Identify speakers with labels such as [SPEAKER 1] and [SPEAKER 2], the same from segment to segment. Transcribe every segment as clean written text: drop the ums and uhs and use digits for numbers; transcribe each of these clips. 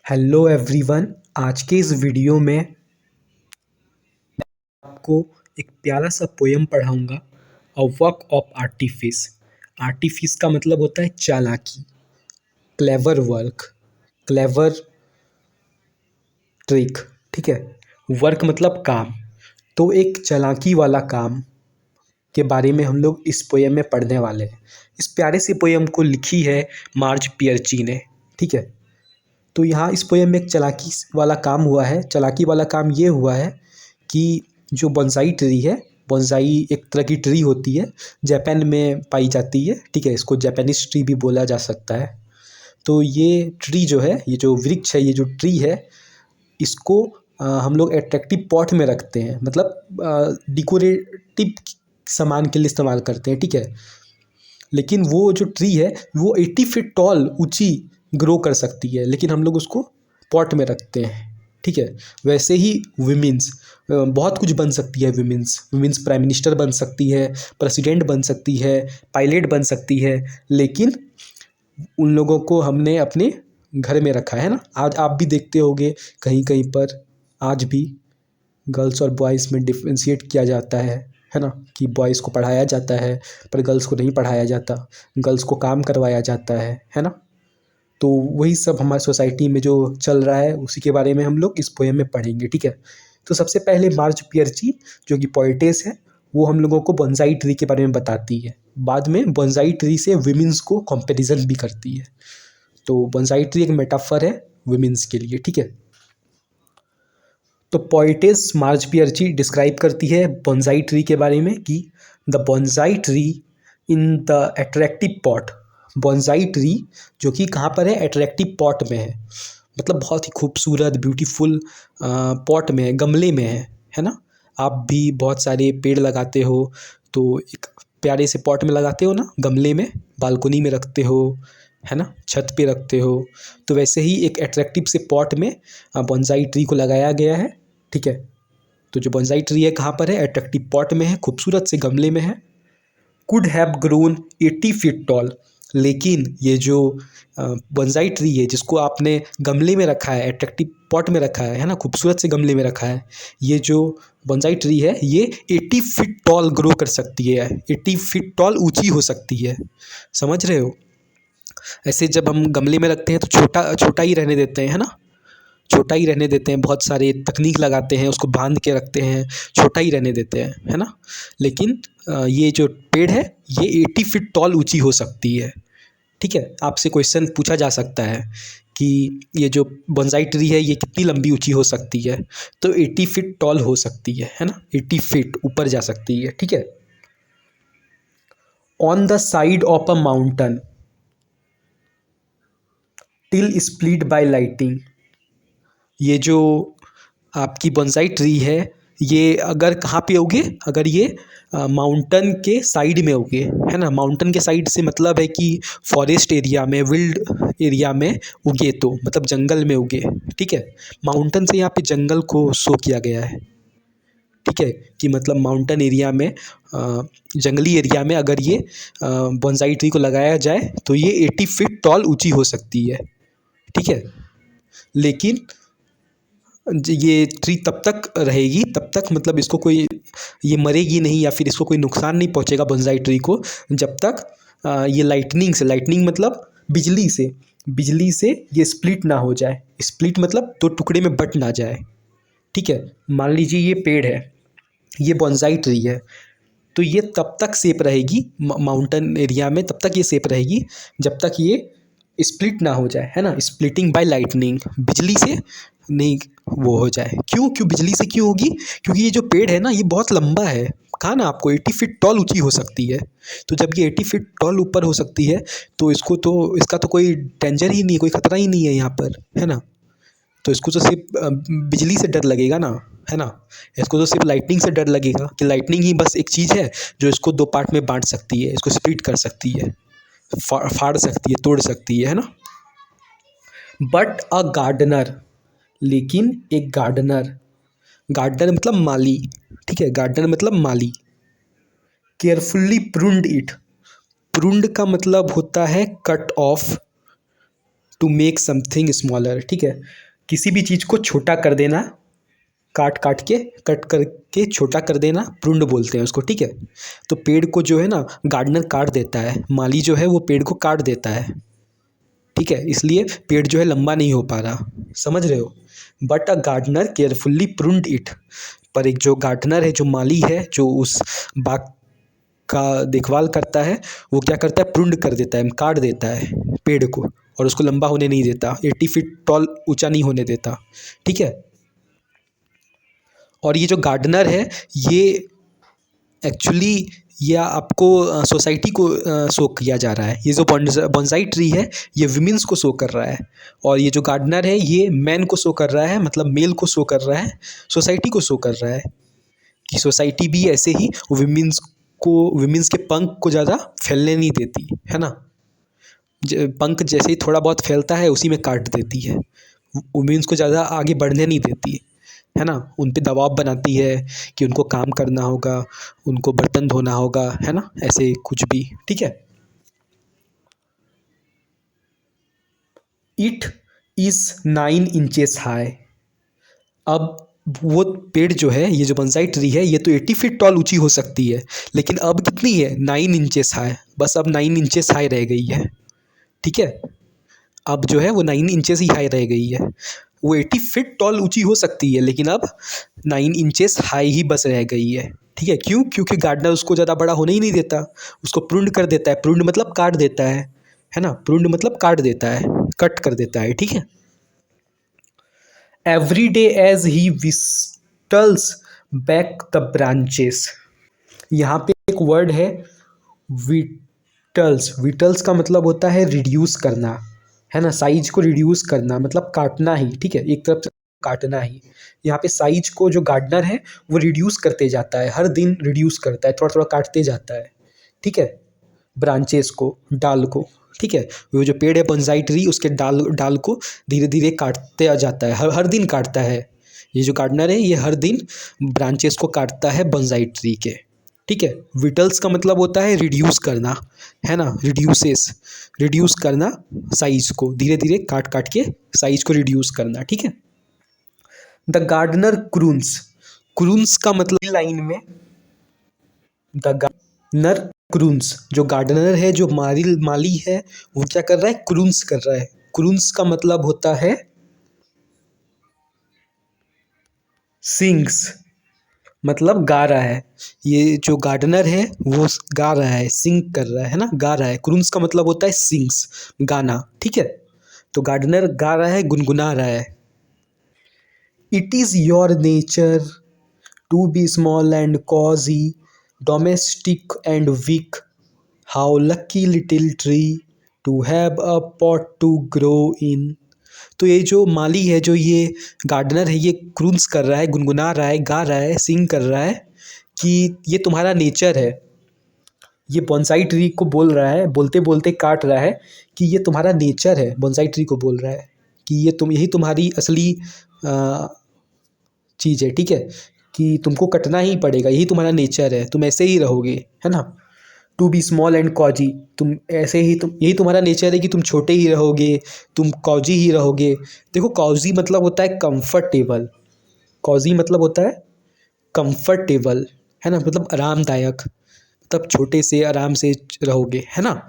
[SPEAKER 1] Hello everyone. आज के इस वीडियो में आपको एक प्यारा सा पोयम पढ़ाऊंगा, a work of artifice. Artifice का मतलब होता है चालाकी, क्लेवर वर्क, क्लेवर ट्रिक। ठीक है। वर्क मतलब काम, तो एक चालाकी वाला काम के बारे में हम लोग इस पोयम में पढ़ने वाले हैं। इस प्यारे से पोयम को लिखी है मार्ज पियरची ने। ठीक है। तो यहाँ इस पोयम में एक चालाकी वाला काम हुआ है। चालाकी वाला काम ये हुआ है कि जो बोनसाई ट्री है, बोनसाई एक तरह की ट्री होती है, जापान में पाई जाती है। ठीक है। इसको जापानीज ट्री भी बोला जा सकता है। तो ये ट्री जो है, ये जो वृक्ष है, ये जो ट्री है, इसको हम लोग अट्रैक्टिव पॉट में रखते हैं, मतलब डिकोरेटिव सामान के लिए इस्तेमाल करते हैं। ठीक है। लेकिन वो जो ट्री है वो 80 फीट टॉल ऊंची ग्रो कर सकती है, लेकिन हम लोग उसको पॉट में रखते हैं। ठीक है। वैसे ही विमेंस बहुत कुछ बन सकती है। विमेंस प्राइम मिनिस्टर बन सकती है, प्रेसिडेंट बन सकती है, पायलट बन सकती है, लेकिन उन लोगों को हमने अपने घर में रखा है ना। आज आप भी देखते होंगे कहीं कहीं पर आज भी गर्ल्स और बॉयज़ में डिफ्रेंशिएट किया जाता है ना, कि बॉयज़ को पढ़ाया जाता है पर गर्ल्स को नहीं पढ़ाया जाता, गर्ल्स को काम करवाया जाता है ना। तो वही सब हमारी सोसाइटी में जो चल रहा है उसी के बारे में हम लोग इस पोएम में पढ़ेंगे। ठीक है। तो सबसे पहले मार्ज पियरची जो कि पोएटेस है, वो हम लोगों को बोनसाई ट्री के बारे में बताती है। बाद में बोनसाई ट्री से विमेंस को कंपैरिजन भी करती है। तो बोनसाई ट्री एक मेटाफर है विमेंस के लिए। ठीक है। तो पोएटेस मार्ज पियरची डिस्क्राइब करती है बोनसाई ट्री के बारे में कि the bonsai tree in the attractive pot. Bonsai tree जो कि कहाँ पर है, अट्रैक्टिव पॉट में है, मतलब बहुत ही खूबसूरत ब्यूटीफुल पॉट में है, गमले में है ना। आप भी बहुत सारे पेड़ लगाते हो तो एक प्यारे से पॉट में लगाते हो ना, गमले में, बालकोनी में रखते हो, है ना, छत पे रखते हो। तो वैसे ही एक अट्रैक्टिव से पॉट में बोनसाई ट्री को लगाया गया है। ठीक है। तो जो बोनसाई ट्री है कहाँ पर है, अट्रैक्टिव पॉट में है, खूबसूरत से गमले में है। Could have grown 80 feet tall. लेकिन ये जो बोनसाई ट्री है जिसको आपने गमले में रखा है, अट्रैक्टिव पॉट में रखा है ना, खूबसूरत से गमले में रखा है, ये जो बोनसाई ट्री है ये 80 फीट टॉल ग्रो कर सकती है, 80 फीट टॉल ऊंची हो सकती है। समझ रहे हो। ऐसे जब हम गमले में रखते हैं तो छोटा छोटा ही रहने देते हैं, है ना, छोटा ही रहने देते हैं, बहुत सारे तकनीक लगाते हैं, उसको बांध के रखते हैं, छोटा ही रहने देते हैं, है ना। लेकिन ये जो पेड़ है ये 80 फीट टॉल ऊंची हो सकती है। ठीक है। आपसे क्वेश्चन पूछा जा सकता है कि ये जो बोनसाई ट्री है ये कितनी लंबी ऊंची हो सकती है, तो 80 फीट टॉल हो सकती है ना, 80 फीट ऊपर जा सकती है। ठीक है। On the side of a mountain till split by lighting. ये जो आपकी बोनसाई ट्री है ये अगर कहाँ पे उगे, अगर ये माउंटेन के साइड में उगे, है ना, माउंटेन के साइड से मतलब है कि फॉरेस्ट एरिया में, विल्ड एरिया में उगे, तो मतलब जंगल में उगे। ठीक है। माउंटेन से यहाँ पे जंगल को शो किया गया है। ठीक है। कि मतलब माउंटेन एरिया में, जंगली एरिया में अगर ये बोनसाई ट्री को लगाया जाए तो ये 80 फीट टॉल ऊंची हो सकती है। ठीक है। लेकिन ये ट्री तब तक रहेगी, तब तक मतलब इसको कोई, ये मरेगी नहीं या फिर इसको कोई नुकसान नहीं पहुंचेगा बोनसाई ट्री को, जब तक ये लाइटनिंग से, लाइटनिंग मतलब बिजली से, बिजली से ये स्प्लिट ना हो जाए। स्प्लिट मतलब दो टुकड़े में बट ना जाए। ठीक है। मान लीजिए ये पेड़ है, ये बोनसाई ट्री है, तो ये तब तक सेफ रहेगी माउंटेन एरिया में, तब तक ये सेफ रहेगी जब तक ये स्प्लिट ना हो जाए, है ना, स्प्लिटिंग बाय लाइटनिंग, बिजली से नहीं वो हो जाए। क्यों क्यों बिजली से क्यों होगी, क्योंकि ये जो पेड़ है ना ये बहुत लंबा है, कहा ना आपको 80 फीट टॉल ऊंची हो सकती है। तो जब ये 80 फीट टॉल ऊपर हो सकती है तो इसको तो, इसका तो कोई डेंजर ही नहीं, कोई खतरा ही नहीं है यहाँ पर, है ना। तो इसको तो सिर्फ बिजली से डर लगेगा ना, है ना। इसको तो सिर्फ लाइटनिंग से डर लगेगा कि लाइटनिंग ही बस एक चीज़ है जो इसको दो पार्ट में बांट सकती है, इसको स्प्लिट कर सकती है, फाड़ सकती है, तोड़ सकती है ना। बट अ गार्डनर, लेकिन एक गार्डनर, गार्डनर मतलब माली। ठीक है। गार्डनर मतलब माली। Carefully pruned it. प्रून्ड का मतलब होता है cut off, to make something smaller, ठीक है। किसी भी चीज़ को छोटा कर देना, कट करके छोटा कर देना, प्रुंड बोलते हैं उसको, ठीक है। तो पेड़ को जो है ना गार्डनर काट देता है, माली जो है वो पेड़ को काट देता है, ठीक है। इसलिए पेड़ जो है लंबा नहीं हो पा रहा, समझ रहे हो। But a gardener carefully pruned it, पर एक जो गार्डनर है, जो माली है, जो उस बाग का देखभाल करता है, वो क्या करता है, प्रून्ड कर देता है, काट देता है पेड़ को, और उसको लंबा होने नहीं देता, 80 फीट टॉल ऊंचा नहीं होने देता, ठीक है। और ये जो गार्डनर है, ये एक्चुअली या आपको सोसाइटी को शो किया जा रहा है। ये जो बॉन्साई ट्री है, ये विमेंस को शो कर रहा है, और ये जो गार्डनर है, ये मैन को शो कर रहा है, मतलब मेल को शो कर रहा है, सोसाइटी को शो कर रहा है कि सोसाइटी भी ऐसे ही विमेंस के पंख को ज़्यादा फैलने नहीं देती है ना। पंख जैसे ही थोड़ा बहुत फैलता है, उसी में काट देती है, वुमेन्स को ज़्यादा आगे बढ़ने नहीं देती है ना। उन पे दबाव बनाती है कि उनको काम करना होगा, उनको बर्तन धोना होगा, है ना, ऐसे कुछ भी, ठीक है। It is 9 inches high. अब वो पेड़ जो है, ये जो बंसाई ट्री है, ये तो 80 फीट टॉल ऊंची हो सकती है, लेकिन अब कितनी है, 9 इंचेस हाई, बस अब 9 इंचेस हाई रह गई है, ठीक है। अब जो है वो 9 इंचेस ही हाई रह गई है। वो 80 फीट टॉल ऊंची हो सकती है, लेकिन अब 9 इंचेस हाई ही बस रह गई है, ठीक है। क्यों? क्योंकि गार्डनर उसको ज़्यादा बड़ा होने ही नहीं देता, उसको प्रूंड कर देता है। प्रूंड मतलब काट देता है ना। प्रूंड मतलब काट देता है, कट कर देता है, ठीक है। Every day as he whistles back the branches, यहाँ पे एक वर्ड है विटल्स। विटल्स का मतलब होता है रिड्यूस करना, है ना, साइज को रिड्यूस करना, मतलब काटना ही, ठीक है, एक तरफ से काटना ही। यहाँ पे साइज को जो गार्डनर है वो रिड्यूस करते जाता है, हर दिन रिड्यूस करता है, थोड़ा थोड़ा काटते जाता है, ठीक है। ब्रांचेस को, डाल को, ठीक है। वो जो पेड़ है बोंसाई ट्री, उसके डाल डाल को धीरे धीरे काटते आ जाता है, हर हर दिन काटता है। ये जो गार्डनर है, ये हर दिन ब्रांचेस को काटता है बोंसाई ट्री के, ठीक है। विटल्स का मतलब होता है रिड्यूस करना, है ना, रिड्यूस करना, साइज को धीरे धीरे काट काट के साइज को रिड्यूस करना, ठीक है। द गार्डनर क्रून्स, क्रून्स का मतलब लाइन में, द गार्डनर क्रून्स, जो गार्डनर है, जो माली है, वो क्या कर रहा है, क्रून्स कर रहा है। क्रून्स का मतलब होता है सिंग्स, मतलब गा रहा है। ये जो गार्डनर है वो गा रहा है, सिंग कर रहा है ना, गा रहा है। क्रून्स का मतलब होता है सिंग्स, गाना, ठीक है। तो गार्डनर गा रहा है, गुनगुना रहा है। It is your nature to be small and cosy, domestic and weak, how lucky little tree to have a pot to grow in. तो ये जो माली है, जो ये गार्डनर है, ये क्रून्स कर रहा है, गुनगुना रहा है, गा रहा है, सिंग कर रहा है कि ये तुम्हारा नेचर है। ये बोंसाई ट्री को बोल रहा है, बोलते बोलते काट रहा है कि ये तुम्हारा नेचर है। बोंसाई ट्री को बोल रहा है कि यही तुम्हारी असली चीज़ है, ठीक है, कि तुमको कटना ही पड़ेगा, यही तुम्हारा नेचर है, तुम ऐसे ही रहोगे, है ना। टू बी स्मॉल एंड कॉजी, तुम ऐसे ही, तुम यही तुम्हारा नेचर है कि तुम छोटे ही रहोगे, तुम कॉजी ही रहोगे। देखो, कॉजी मतलब होता है कंफर्टेबल, कॉजी मतलब होता है कंफर्टेबल, है ना, मतलब आरामदायक, मतलब छोटे से आराम से रहोगे, है ना।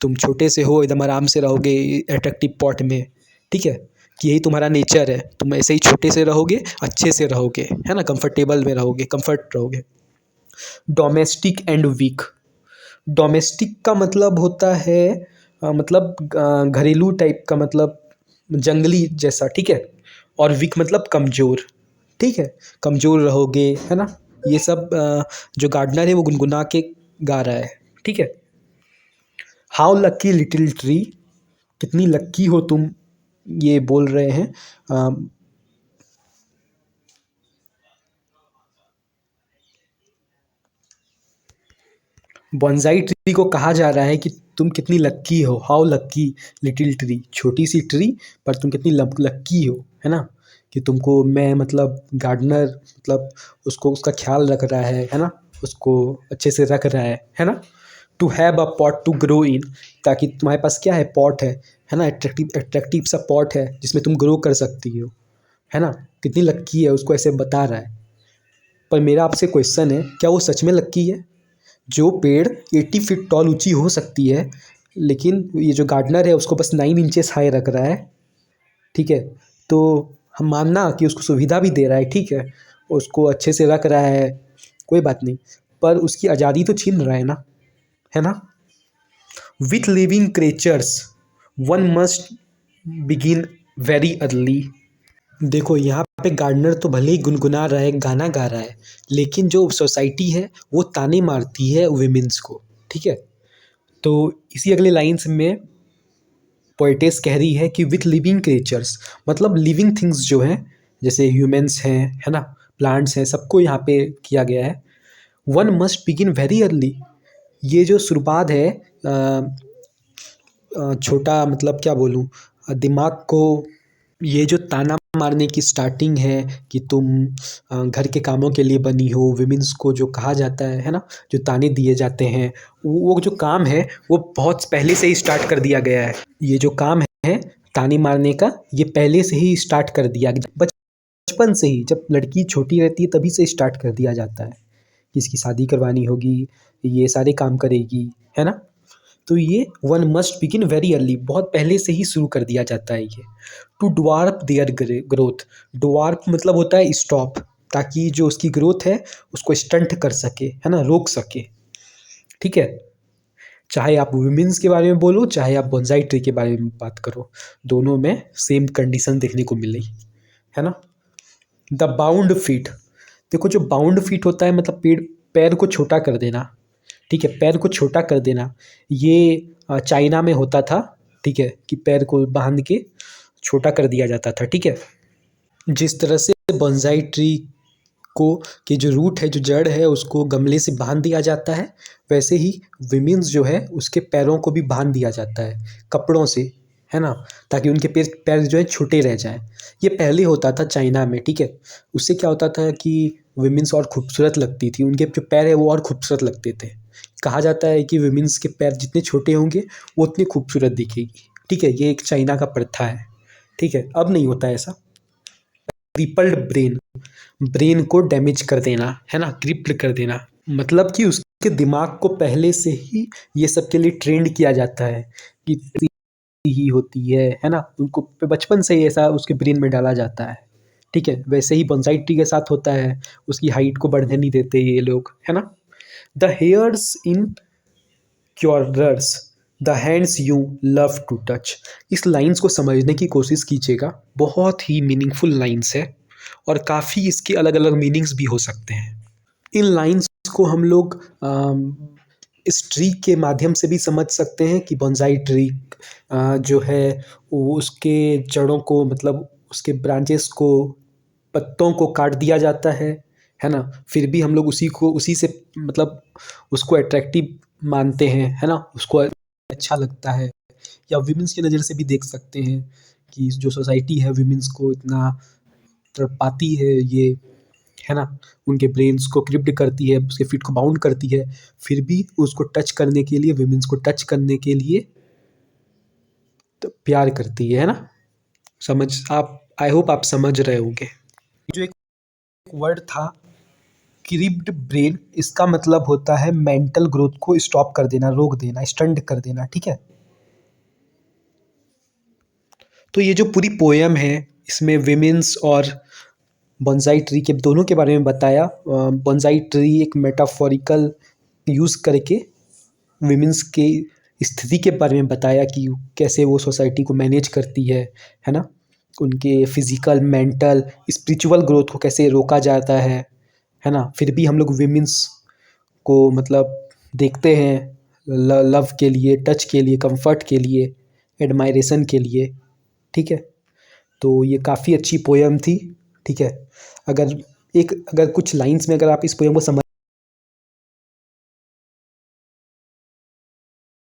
[SPEAKER 1] तुम छोटे से हो, एकदम आराम से रहोगे अट्रैक्टिव पॉट में, ठीक है, कि यही तुम्हारा नेचर है, तुम ऐसे ही छोटे से रहोगे, अच्छे से रहोगे, है ना, कंफर्टेबल में रहोगे, कंफर्ट रहोगे। डोमेस्टिक एंड वीक, डोमेस्टिक का मतलब होता है मतलब घरेलू टाइप का, मतलब जंगली जैसा, ठीक है। और वीक मतलब कमज़ोर, ठीक है, कमज़ोर रहोगे, है ना। ये सब जो गार्डनर है वो गुनगुना के गा रहा है, ठीक है। हाउ लकी लिटिल ट्री, कितनी लक्की हो तुम, ये बोल रहे हैं बोंसाई ट्री को कहा जा रहा है कि तुम कितनी लक्की हो। हाउ लक्की लिटिल ट्री, छोटी सी ट्री, पर तुम कितनी लक्की हो, है ना, कि तुमको मैं, मतलब गार्डनर, मतलब उसको, उसका ख्याल रख रहा है ना, उसको अच्छे से रख रहा है ना। To have a pot to grow in, ताकि तुम्हारे पास क्या है, पॉट है ना, अट्रैक्टिव अट्रैक्टिव सा पॉट है जिसमें तुम ग्रो कर सकती हो, है ना। कितनी लक्की है, उसको ऐसे बता रहा है। पर मेरा आपसे क्वेश्चन है, क्या वो सच में लक्की है? जो पेड़ 80 फीट टॉल ऊंची हो सकती है, लेकिन ये जो गार्डनर है उसको बस 9 इंचेस हाई रख रहा है, ठीक है। तो हम मानना कि उसको सुविधा भी दे रहा है, ठीक है, उसको अच्छे से रख रहा है, कोई बात नहीं, पर उसकी आज़ादी तो छीन रहा है ना। With living creatures one must begin very early. देखो यहाँ पे गार्डनर तो भले ही गुनगुना रहा है, गाना गा रहा है, लेकिन जो सोसाइटी है वो ताने मारती है विमेंस को, ठीक है। तो इसी अगले लाइन्स में पोएटेस कह रही है कि विथ लिविंग क्रिएचर्स, मतलब लिविंग थिंग्स जो हैं, जैसे ह्यूमंस हैं, है ना, प्लांट्स हैं, सबको यहाँ पे किया गया है। One must begin very early, ये जो शुरुआत है छोटा, मतलब क्या बोलूँ, दिमाग को, ये जो ताना मारने की स्टार्टिंग है कि तुम घर के कामों के लिए बनी हो, विमेंस को जो कहा जाता है ना, जो ताने दिए जाते हैं, वो जो काम है वो बहुत पहले से ही स्टार्ट कर दिया गया है। ये जो काम है ताने मारने का, ये पहले से ही स्टार्ट कर दिया गया, बचपन से ही, जब लड़की छोटी रहती है तभी से स्टार्ट कर दिया जाता है कि इसकी शादी करवानी होगी, ये सारे काम करेगी, है ना। तो ये one must begin very early, बहुत पहले से ही शुरू कर दिया जाता है ये। To dwarf their growth, dwarf मतलब होता है स्टॉप, ताकि जो उसकी ग्रोथ है उसको स्टंट कर सके, है ना, रोक सके, ठीक है। चाहे आप वुमेन्स के बारे में बोलो, चाहे आप बोंसाई ट्री के बारे में बात करो, दोनों में सेम कंडीशन देखने को मिली, है ना। द बाउंड फीट, देखो जो बाउंड फीट होता है मतलब पेड़, पैर को छोटा कर देना, ठीक है, पैर को छोटा कर देना, ये चाइना में होता था, ठीक है, कि पैर को बांध के छोटा कर दिया जाता था, ठीक है। जिस तरह से बोंसाई ट्री को, कि जो रूट है, जो जड़ है, उसको गमले से बांध दिया जाता है, वैसे ही विमेंस जो है उसके पैरों को भी बांध दिया जाता है कपड़ों से, है ना, ताकि उनके पैर पैर जो है छोटे रह जाएं। ये पहले होता था चाइना में, ठीक है। उससे क्या होता था कि विमेंस और खूबसूरत लगती थी, उनके जो पैर है वो और खूबसूरत लगते थे। कहा जाता है कि विमेंस के पैर जितने छोटे होंगे वो उतनी खूबसूरत दिखेगी, ठीक है। ये एक चाइना का प्रथा है, ठीक है, अब नहीं होता ऐसा। क्रिपल्ड ब्रेन, ब्रेन को डैमेज कर देना, है ना, क्रिप्ल कर देना, मतलब कि उसके दिमाग को पहले से ही ये सब के लिए ट्रेंड किया जाता है कि ही होती है ना, उनको बचपन से ही ऐसा उसके ब्रेन में डाला जाता है, ठीक है। वैसे ही बोंसाई ट्री के साथ होता है, उसकी हाइट को बढ़ने नहीं देते ये लोग, है ना। The hairs in curers, the hands you love to touch. इस लाइन्स को समझने की कोशिश कीजिएगा, बहुत ही मीनिंगफुल लाइन्स है और काफ़ी इसके अलग अलग मीनिंग्स भी हो सकते हैं। इन लाइन्स को हम लोग इस ट्री के माध्यम से भी समझ सकते हैं कि बोंसाई ट्री जो है वो उसके जड़ों को, मतलब उसके ब्रांचेस को, पत्तों को काट दिया जाता है ना, फिर भी हम लोग उसी से मतलब उसको अट्रैक्टिव मानते हैं, है ना, उसको अच्छा लगता है। या विमेंस की नज़र से भी देख सकते हैं कि जो सोसाइटी है विमेंस को इतना तड़पाती है ये, है ना, उनके ब्रेन्स को क्रिप्ट करती है, उसके फीट को बाउंड करती है, फिर भी उसको टच करने के लिए, विमेंस को टच करने के लिए तो प्यार करती है ना। समझ आप, आई होप आप समझ रहे होंगे। जो एक वर्ड था क्रिप्ट ब्रेन, इसका मतलब होता है मेंटल ग्रोथ को स्टॉप कर देना, रोक देना, स्टंट कर देना, ठीक है। तो ये जो पूरी पोयम है इसमें विमेंस और बोंसाई ट्री के दोनों के बारे में बताया। बोंसाई ट्री एक मेटाफोरिकल यूज़ करके विमेंस के स्थिति के बारे में बताया कि कैसे वो सोसाइटी को मैनेज करती है ना, उनके फिजिकल, मेंटल, स्पिरिचुअल ग्रोथ को कैसे रोका जाता है ना। फिर भी हम लोग विमेंस को मतलब देखते हैं लव के लिए, टच के लिए, कंफर्ट के लिए, एडमायरेशन के लिए, ठीक है। तो ये काफ़ी अच्छी पोयम थी, ठीक है। अगर कुछ लाइन्स में अगर आप इस पोयम को समझ